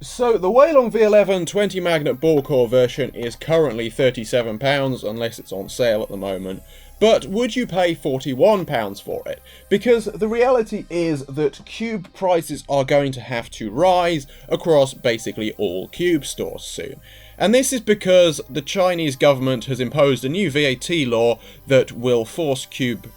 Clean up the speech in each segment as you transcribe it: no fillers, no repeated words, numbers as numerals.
So the Waylon V11 20 magnet ball core version is currently £37, unless it's on sale at the moment. But would you pay £41 for it? Because the reality is that cube prices are going to have to rise across basically all cube stores soon. And this is because the Chinese government has imposed a new VAT law that will force cube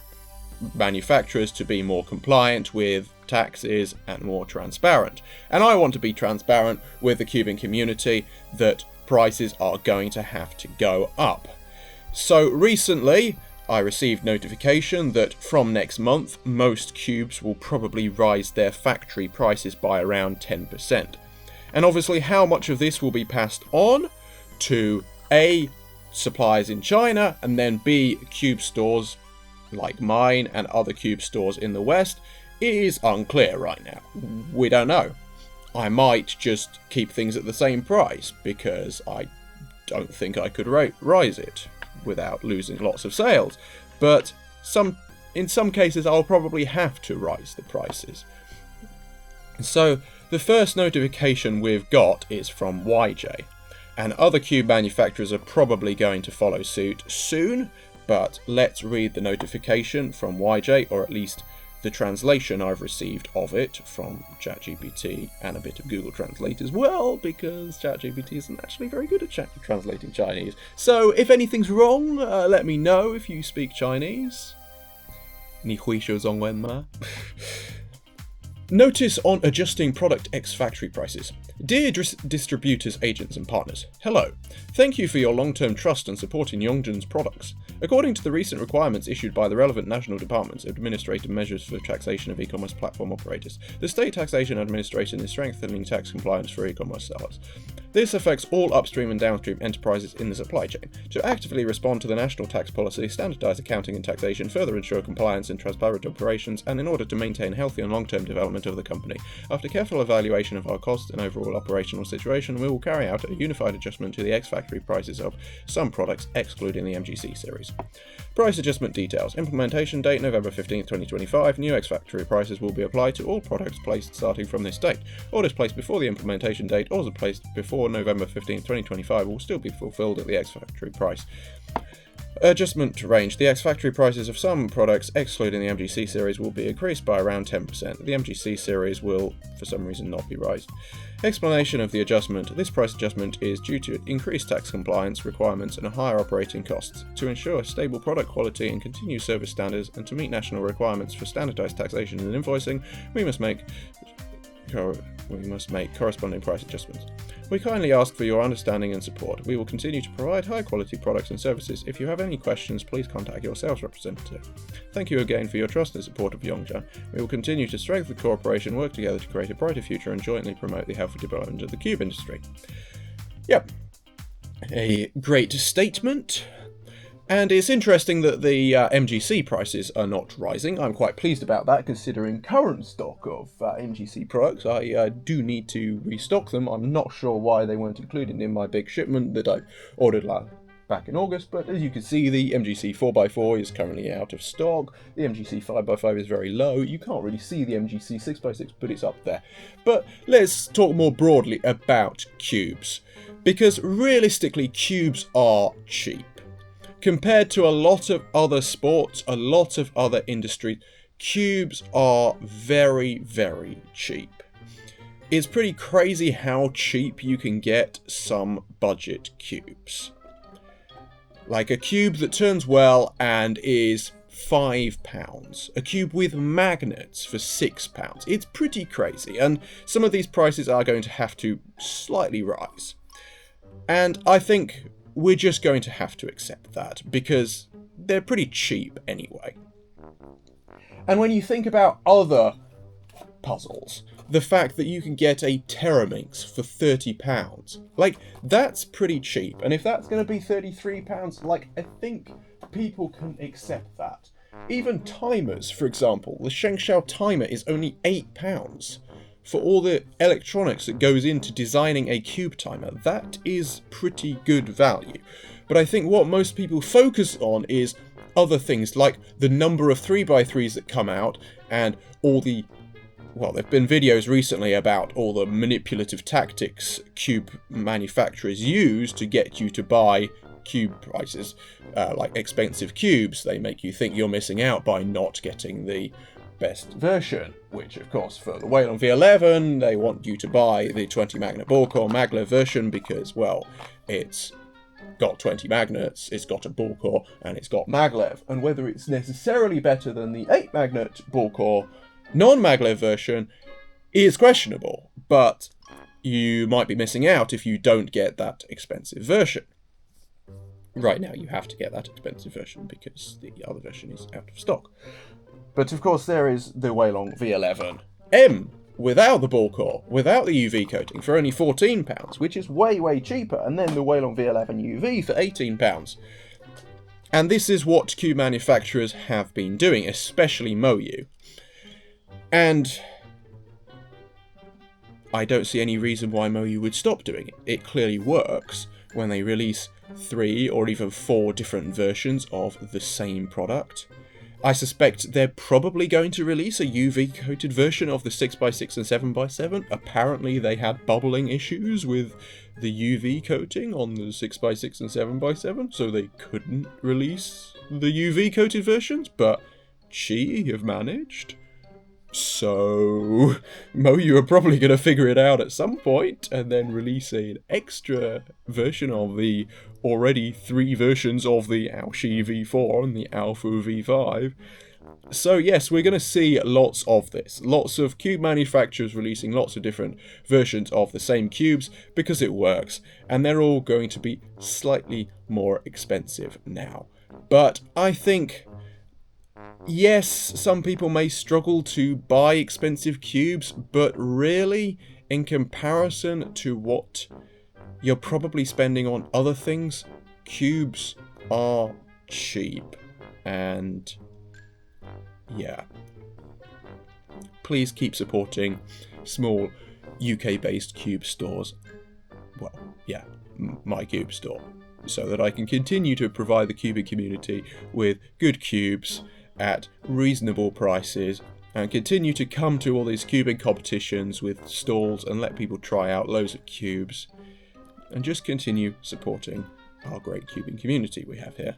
manufacturers to be more compliant with taxes and more transparent. And I want to be transparent with the cubing community that prices are going to have to go up. So recently I received notification that from next month most cubes will probably rise their factory prices by around 10%. And obviously how much of this will be passed on to A, suppliers in China, and then B, cube stores like mine and other cube stores in the West, is unclear right now. We don't know. I might just keep things at the same price because I don't think I could rise it without losing lots of sales. But in some cases I'll probably have to rise the prices. So the first notification we've got is from YJ, and other cube manufacturers are probably going to follow suit soon. But let's read the notification from YJ, or at least the translation I've received of it from ChatGPT and a bit of Google Translate as well, because ChatGPT isn't actually very good at translating Chinese. So if anything's wrong, let me know if you speak Chinese. 你会说中文吗? Notice on adjusting product ex-factory prices. Dear distributors, agents and partners, hello. Thank you for your long-term trust and support in Yongjin's products. According to the recent requirements issued by the relevant national departments of administrative measures for taxation of e-commerce platform operators, the State Taxation Administration is strengthening tax compliance for e-commerce sellers. This affects all upstream and downstream enterprises in the supply chain. To actively respond to the national tax policy, standardise accounting and taxation, further ensure compliance and transparent operations, and in order to maintain healthy and long-term development of the company. After careful evaluation of our costs and overall operational situation, we will carry out a unified adjustment to the ex-factory prices of some products, excluding the MGC series. Price adjustment details. Implementation date November 15th, 2025. New ex-factory prices will be applied to all products placed starting from this date. Orders placed before the implementation date, orders placed before November 15th, 2025 will still be fulfilled at the ex-factory price. Adjustment range. The ex-factory prices of some products, excluding the MGC series, will be increased by around 10%. The MGC series will, for some reason, not be raised. Explanation of the adjustment. This price adjustment is due to increased tax compliance requirements and higher operating costs. To ensure stable product quality and continued service standards, and to meet national requirements for standardized taxation and invoicing, we must make corresponding price adjustments. We kindly ask for your understanding and support. We will continue to provide high-quality products and services. If you have any questions, please contact your sales representative. Thank you again for your trust and support of Yongjin. We will continue to strengthen cooperation, work together to create a brighter future, and jointly promote the healthy development of the cube industry. Yep. A great statement. And it's interesting that the MGC prices are not rising. I'm quite pleased about that, considering current stock of MGC products. I do need to restock them. I'm not sure why they weren't included in my big shipment that I ordered back in August, but as you can see, the MGC 4x4 is currently out of stock. The MGC 5x5 is very low. You can't really see the MGC 6x6, but it's up there. But let's talk more broadly about cubes, because realistically, cubes are cheap. Compared to a lot of other sports, a lot of other industries, cubes are very, very cheap. It's pretty crazy how cheap you can get some budget cubes. Like a cube that turns well and is £5. A cube with magnets for £6. It's pretty crazy, and some of these prices are going to have to slightly rise. And I think we're just going to have to accept that, because they're pretty cheap anyway. And when you think about other puzzles, the fact that you can get a teraminx for £30, like, that's pretty cheap. And if that's going to be £33, like, I think people can accept that. Even timers, for example, the Shengshao timer is only £8. For all the electronics that goes into designing a cube timer, that is pretty good value. But I think what most people focus on is other things, like the number of 3x3s that come out, and all the well, there have been videos recently about all the manipulative tactics cube manufacturers use to get you to buy cube prices, like expensive cubes. They make you think you're missing out by not getting the best version, which of course for the Whalon V11 they want you to buy the 20 magnet ball core maglev version because, well, it's got 20 magnets, it's got a ball core, and it's got maglev. And whether it's necessarily better than the 8 magnet ball core non-maglev version is questionable, but you might be missing out if you don't get that expensive version. Right now you have to get that expensive version because the other version is out of stock. But of course there is the Whalon V11M without the ball core, without the UV coating for only £14, which is way cheaper, and then the Whalon V11 UV for £18. And this is what cube manufacturers have been doing, especially Moyu. And I don't see any reason why Moyu would stop doing it. It clearly works when they release 3 or even 4 different versions of the same product. I suspect they're probably going to release a UV-coated version of the 6x6 and 7x7. Apparently they had bubbling issues with the UV coating on the 6x6 and 7x7, so they couldn't release the UV-coated versions, but Qi have managed. So Moyu are probably going to figure it out at some point and then release an extra version of the already 3 versions of the Aoshi V4 and the Alpha V5. So yes, we're going to see lots of this. Lots of cube manufacturers releasing lots of different versions of the same cubes because it works, and they're all going to be slightly more expensive now. But I think, yes, some people may struggle to buy expensive cubes, but really, in comparison to what you're probably spending on other things, cubes are cheap. And yeah, please keep supporting small UK-based cube stores. Well, yeah, my cube store, so that I can continue to provide the cubing community with good cubes at reasonable prices, and continue to come to all these cubing competitions with stalls and let people try out loads of cubes, and just continue supporting our great cubing community we have here.